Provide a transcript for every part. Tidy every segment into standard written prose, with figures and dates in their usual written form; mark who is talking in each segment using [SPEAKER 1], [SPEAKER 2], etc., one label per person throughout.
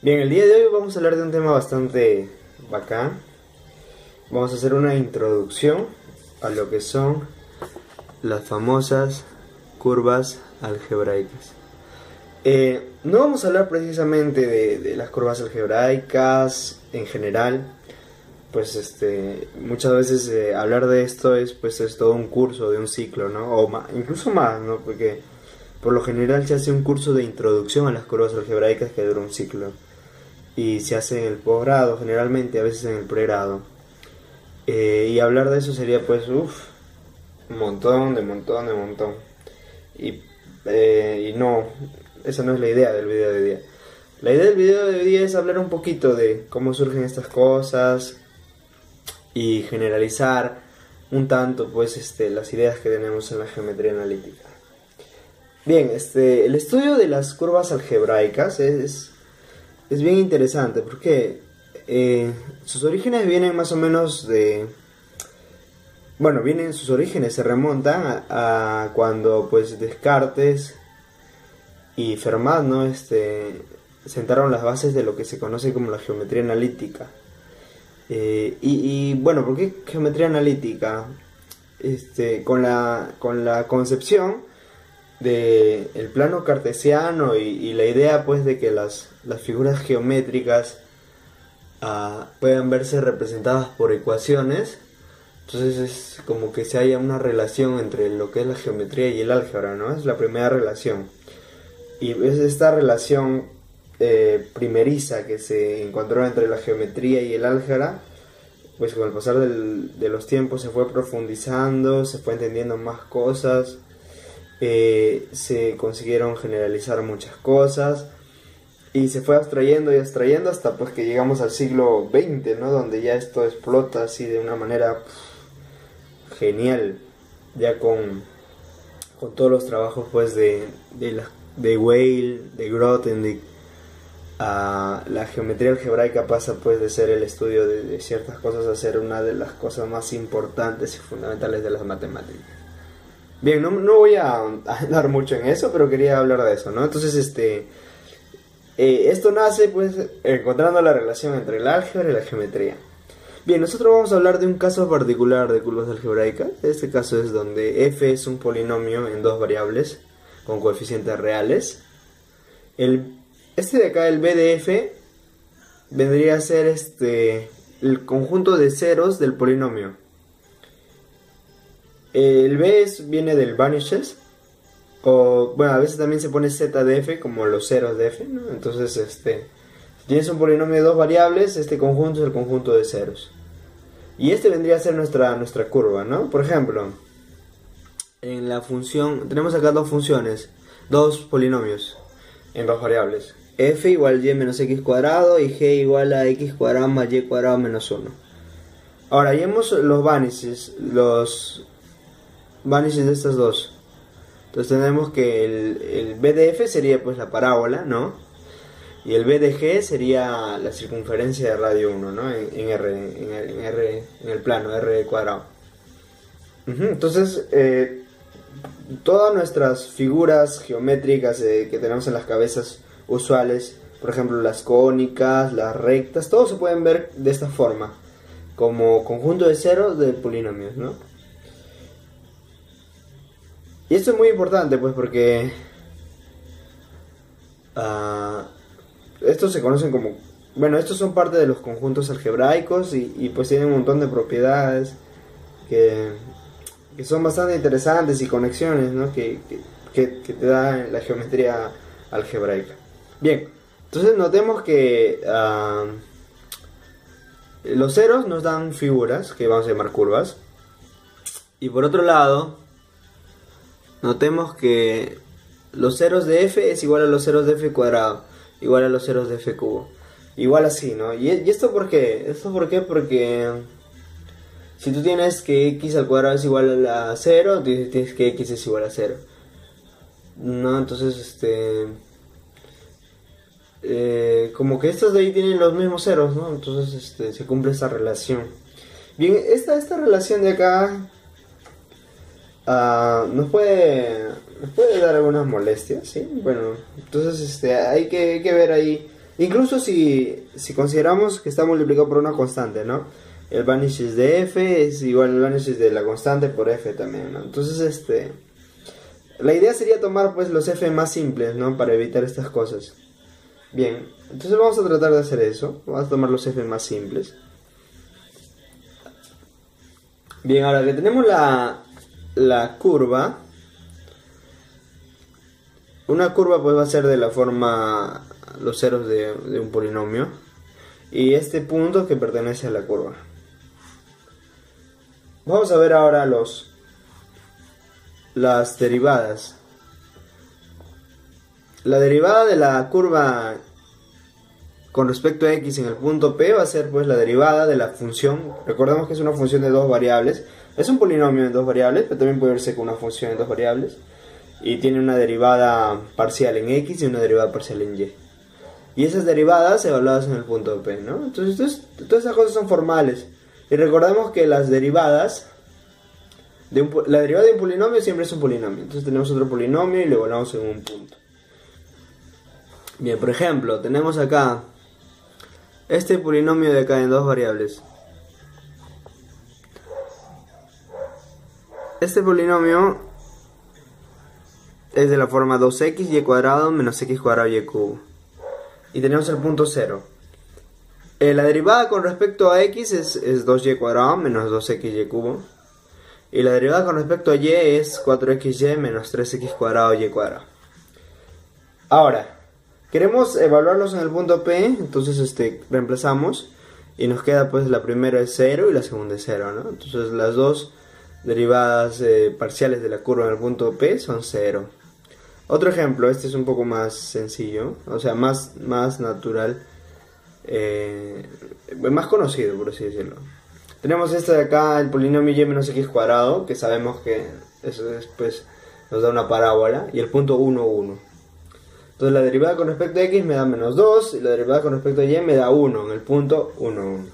[SPEAKER 1] Bien, el día de hoy vamos a hablar de un tema bastante bacán. Vamos a hacer una introducción a lo que son las famosas curvas algebraicas. No vamos a hablar precisamente de las curvas algebraicas en general, pues muchas veces hablar de esto es todo un curso de un ciclo, ¿no? Incluso más, ¿no? Porque por lo general se hace un curso de introducción a las curvas algebraicas que dura un ciclo y se hace en el posgrado generalmente, a veces en el pregrado. Y hablar de eso sería pues un montón de montón de montón. Y no, esa no es la idea del video de hoy día. La idea del video de hoy día es hablar un poquito de cómo surgen estas cosas y generalizar un tanto pues las ideas que tenemos en la geometría analítica. Bien, el estudio de las curvas algebraicas es bien interesante porque sus orígenes vienen más o menos de... Bueno, sus orígenes se remontan a cuando pues Descartes y Fermat, ¿no? Sentaron las bases de lo que se conoce como la geometría analítica. Bueno, ¿por qué geometría analítica? Con la concepción del plano cartesiano y la idea pues de que las figuras geométricas puedan verse representadas por ecuaciones. Entonces es como que se haya una relación entre lo que es la geometría y el álgebra, ¿no? Es la primera relación. Y es esta relación primeriza que se encontró entre la geometría y el álgebra, pues con el pasar de los tiempos se fue profundizando, se fue entendiendo más cosas, se consiguieron generalizar muchas cosas y se fue abstrayendo y abstrayendo hasta pues que llegamos al siglo XX, ¿no? Donde ya esto explota así de una manera genial, ya con todos los trabajos pues de Weyl, de Grothendieck. La geometría algebraica pasa pues de ser el estudio de ciertas cosas a ser una de las cosas más importantes y fundamentales de las matemáticas. Bien, no voy a andar mucho en eso, pero quería hablar de eso, ¿no? Entonces, esto nace pues encontrando la relación entre el álgebra y la geometría. Bien, nosotros vamos a hablar de un caso particular de curvas algebraicas. Este caso es donde f es un polinomio en dos variables con coeficientes reales. Este de acá, el b de f, vendría a ser el conjunto de ceros del polinomio. El b viene del vanishes, o bueno, a veces también se pone z de f como los ceros de f, ¿no? Entonces, si tienes un polinomio de dos variables, este conjunto es el conjunto de ceros. Y vendría a ser nuestra curva, ¿no? Por ejemplo, en la función, tenemos acá dos funciones, dos polinomios en dos variables. F igual y menos x cuadrado y g igual a x cuadrado más y cuadrado menos 1. Ahora, hallemos los vanishes de estas dos. Entonces tenemos que el b de f sería pues la parábola, ¿no? Y el b de g sería la circunferencia de radio 1, ¿no? En el plano r cuadrado. Entonces, todas nuestras figuras geométricas que tenemos en las cabezas usuales, por ejemplo las cónicas, las rectas, todo se pueden ver de esta forma, como conjunto de ceros de polinomios, ¿no? Y esto es muy importante pues porque estos se conocen como, bueno, estos son parte de los conjuntos algebraicos y pues tienen un montón de propiedades que son bastante interesantes y conexiones, ¿no? que te da la geometría algebraica. Bien, entonces notemos que los ceros nos dan figuras que vamos a llamar curvas, y por otro lado notemos que los ceros de f es igual a los ceros de f cuadrado igual a los ceros de f cubo, igual así, ¿no? ¿Y esto por qué? ¿Esto por qué? Porque si tú tienes que x al cuadrado es igual a 0, tienes que x es igual a 0, ¿no? Entonces, como que estos de ahí tienen los mismos ceros, ¿no? Entonces, se cumple esta relación. Bien, esta relación de acá nos puede dar algunas molestias, ¿sí? Bueno, entonces, hay que ver ahí Incluso si consideramos que está multiplicado por una constante, ¿no? El vanish de f es igual al vanish de la constante por f también, ¿no? Entonces, la idea sería tomar pues los f más simples, ¿no? Para evitar estas cosas. Bien, entonces vamos a tratar de hacer eso. Vamos a tomar los f más simples. Bien, ahora que tenemos la curva, una curva pues va a ser de la forma los ceros de un polinomio y este punto que pertenece a la curva. Vamos a ver ahora las derivadas. La derivada de la curva con respecto a x en el punto P va a ser pues la derivada de la función. Recordemos que es una función de dos variables. Es un polinomio en dos variables, pero también puede verse con una función en dos variables. Y tiene una derivada parcial en x y una derivada parcial en y. Y esas derivadas evaluadas en el punto P, ¿no? Entonces, todas esas cosas son formales. Y recordemos que las derivadas, la derivada de un polinomio siempre es un polinomio. Entonces tenemos otro polinomio y lo evaluamos en un punto. Bien, por ejemplo, tenemos acá este polinomio de acá en dos variables. Este polinomio es de la forma 2xy cuadrado menos x cuadrado y cubo. Y tenemos el punto 0. La derivada con respecto a x es 2y cuadrado menos 2xy cubo. Y la derivada con respecto a y es 4xy menos 3x cuadrado y cuadrado. Ahora, queremos evaluarlos en el punto P, entonces reemplazamos. Y nos queda pues la primera es 0 y la segunda es 0, ¿no? Entonces las dos derivadas parciales de la curva en el punto P son 0. Otro ejemplo, este es un poco más sencillo, o sea, más natural, más conocido, por así decirlo. Tenemos este de acá, el polinomio y menos x cuadrado, que sabemos que eso después nos da una parábola, y el punto 1, 1. Entonces la derivada con respecto a x me da menos 2, y la derivada con respecto a y me da 1, en el punto 1, 1.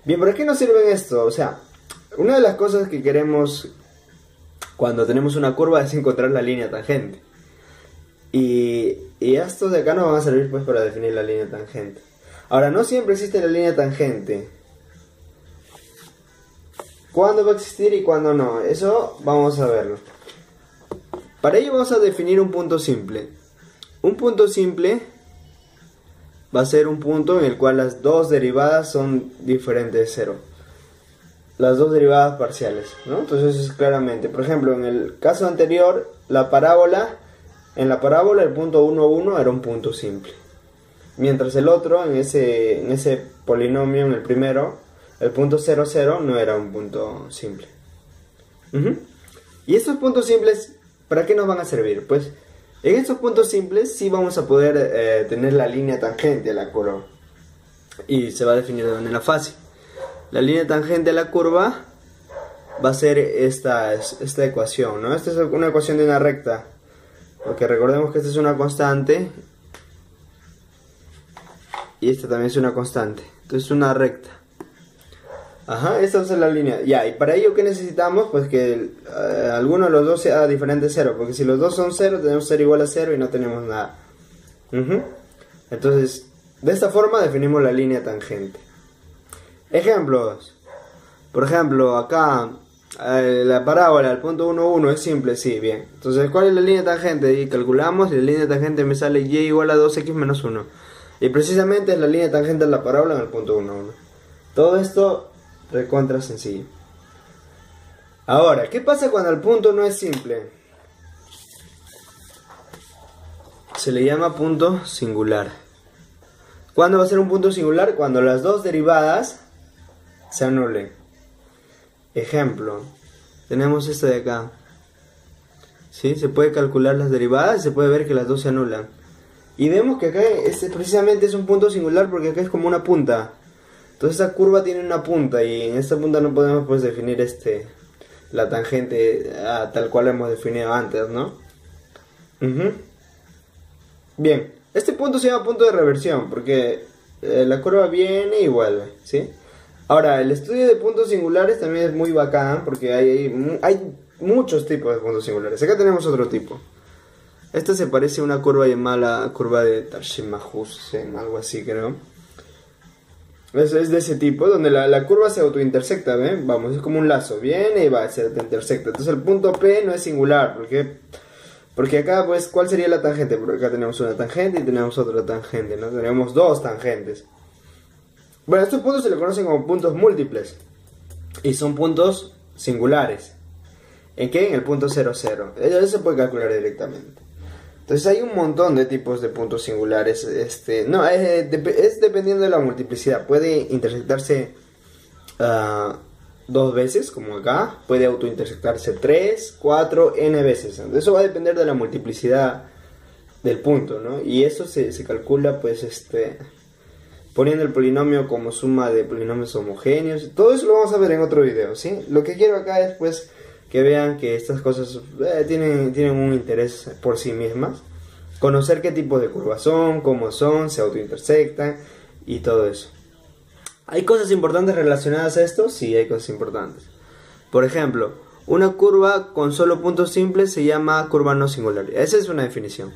[SPEAKER 1] Bien, ¿para qué nos sirve esto? O sea, una de las cosas que queremos cuando tenemos una curva es encontrar la línea tangente. Y estos de acá nos van a servir pues para definir la línea tangente. Ahora, no siempre existe la línea tangente. ¿Cuándo va a existir y cuándo no? Eso vamos a verlo. Para ello vamos a definir un punto simple. Un punto simple va a ser un punto en el cual las dos derivadas son diferentes de cero. Las dos derivadas parciales, ¿no? Entonces es claramente, por ejemplo, en el caso anterior, en la parábola el punto 1, 1 era un punto simple. Mientras el otro, en ese polinomio, en el primero, el punto 0, 0 no era un punto simple. Y estos puntos simples, ¿para qué nos van a servir? Pues en estos puntos simples sí vamos a poder tener la línea tangente a la curva. Y se va a definir de manera fácil. La línea tangente a la curva va a ser esta ecuación, ¿no? Esta es una ecuación de una recta. Porque recordemos que esta es una constante. Y esta también es una constante. Entonces es una recta. Ajá, esta es la línea. Ya, y para ello, ¿qué necesitamos? Pues que alguno de los dos sea diferente de 0. Porque si los dos son 0, tenemos 0 igual a 0 y no tenemos nada. Entonces, de esta forma definimos la línea tangente. Ejemplos. Por ejemplo, acá la parábola, el punto 1, 1 es simple, sí, bien. Entonces, ¿cuál es la línea tangente? Y calculamos y la línea tangente me sale y igual a 2x menos 1. Y precisamente es la línea tangente de la parábola en el punto 1, 1. Todo esto recontra sencillo. Ahora, ¿qué pasa cuando el punto no es simple? Se le llama punto singular. ¿Cuándo va a ser un punto singular? Cuando las dos derivadas se anulen. Ejemplo, tenemos esta de acá. ¿Sí? Se puede calcular las derivadas y se puede ver que las dos se anulan. Y vemos que acá precisamente es un punto singular porque acá es como una punta. Entonces esta curva tiene una punta y en esta punta no podemos pues definir la tangente tal cual hemos definido antes, ¿no? Bien, este punto se llama punto de reversión porque la curva viene y vuelve, ¿sí? Ahora, el estudio de puntos singulares también es muy bacán porque hay muchos tipos de puntos singulares. Acá tenemos otro tipo. Esta se parece a una curva llamada la curva de Tarski-Mahusen, algo así creo. Es de ese tipo, donde la curva se autointersecta, ¿ven? Vamos, es como un lazo, viene y va, se autointersecta. Entonces el punto P no es singular, porque acá, pues, ¿cuál sería la tangente? Porque acá tenemos una tangente y tenemos otra tangente, ¿no? Tenemos dos tangentes. Bueno, estos puntos se le conocen como puntos múltiples. Y son puntos singulares. ¿En qué? En el punto 0, 0. Eso se puede calcular directamente. Entonces hay un montón de tipos de puntos singulares. Es dependiendo de la multiplicidad. Puede intersectarse dos veces, como acá. Puede autointersectarse 3, 4, n veces. Entonces eso va a depender de la multiplicidad del punto, ¿no? Y eso se calcula, pues, poniendo el polinomio como suma de polinomios homogéneos. Todo eso lo vamos a ver en otro video, ¿sí? Lo que quiero acá es, pues, que vean que estas cosas tienen un interés por sí mismas. Conocer qué tipo de curvas son, cómo son, se autointersectan y todo eso. ¿Hay cosas importantes relacionadas a esto? Sí, hay cosas importantes. Por ejemplo, una curva con solo puntos simples se llama curva no singular. Esa es una definición.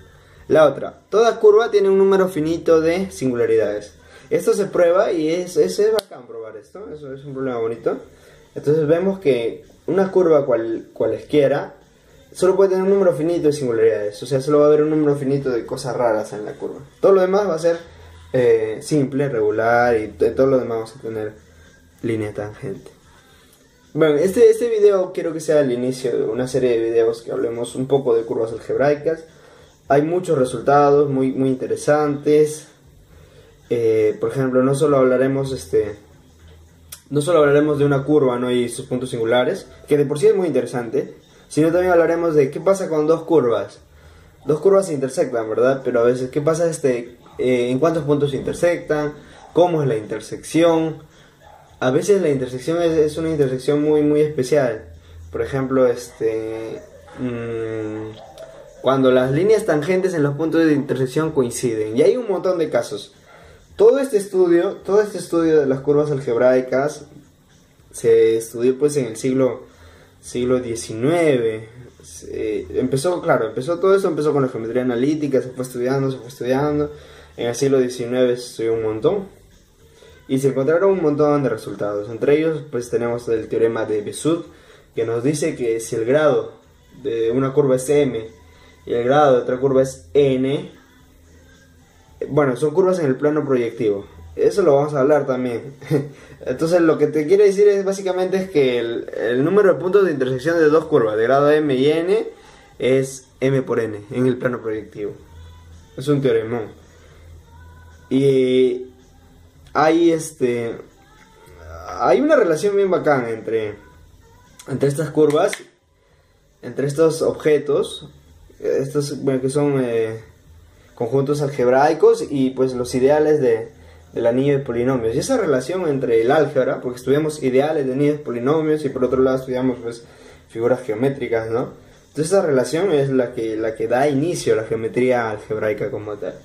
[SPEAKER 1] La otra, toda curva tiene un número finito de singularidades. Esto se prueba y es bacán probar esto. Eso es un problema bonito. Entonces vemos que una curva cualesquiera solo puede tener un número finito de singularidades. O sea, solo va a haber un número finito de cosas raras en la curva. Todo lo demás va a ser simple, regular, y todo lo demás vamos a tener línea tangente. Bueno, este video quiero que sea el inicio de una serie de videos que hablemos un poco de curvas algebraicas. Hay muchos resultados muy interesantes. Por ejemplo, no solo hablaremos de una curva, ¿no? Y sus puntos singulares, que de por sí es muy interesante, sino también hablaremos de qué pasa con dos curvas. Dos curvas se intersectan, ¿verdad? Pero a veces, ¿qué pasa en cuántos puntos se intersectan? ¿Cómo es la intersección? A veces la intersección es una intersección muy especial. Por ejemplo, cuando las líneas tangentes en los puntos de intersección coinciden. Y hay un montón de casos. Todo este estudio de las curvas algebraicas se estudió, pues, en el siglo XIX. Todo eso empezó con la geometría analítica, se fue estudiando. En el siglo XIX se estudió un montón y se encontraron un montón de resultados. Entre ellos, pues, tenemos el teorema de Besud, que nos dice que si el grado de una curva es m y el grado de otra curva es n, bueno, son curvas en el plano proyectivo. Eso lo vamos a hablar también. Entonces, lo que te quiero decir es básicamente que el número de puntos de intersección de dos curvas de grado m y n es m por n en el plano proyectivo. Es un teoremón. Y hay una relación bien bacán entre estas curvas, entre estos objetos, que son conjuntos algebraicos, y pues los ideales del anillo de polinomios. Y esa relación entre el álgebra, porque estudiamos ideales de anillos de polinomios y por otro lado estudiamos, pues, figuras geométricas, ¿no? Entonces esa relación es la que da inicio a la geometría algebraica como tal.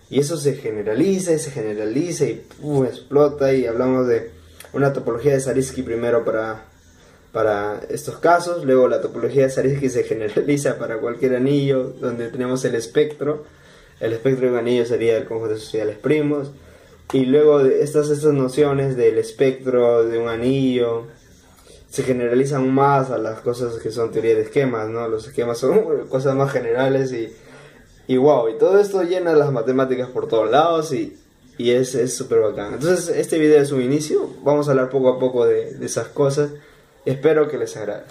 [SPEAKER 1] Y eso se generaliza y explota, y hablamos de una topología de Zariski primero para estos casos. Luego la topología de Zariski se generaliza para cualquier anillo donde tenemos el espectro. El espectro de un anillo sería el conjunto de sociales primos. Y luego de estas nociones del espectro de un anillo se generalizan más a las cosas que son teoría de esquemas, ¿no? Los esquemas son cosas más generales y wow, y todo esto llena las matemáticas por todos lados y es súper bacán. Entonces este video es un inicio, vamos a hablar poco a poco de esas cosas. Espero que les agrade.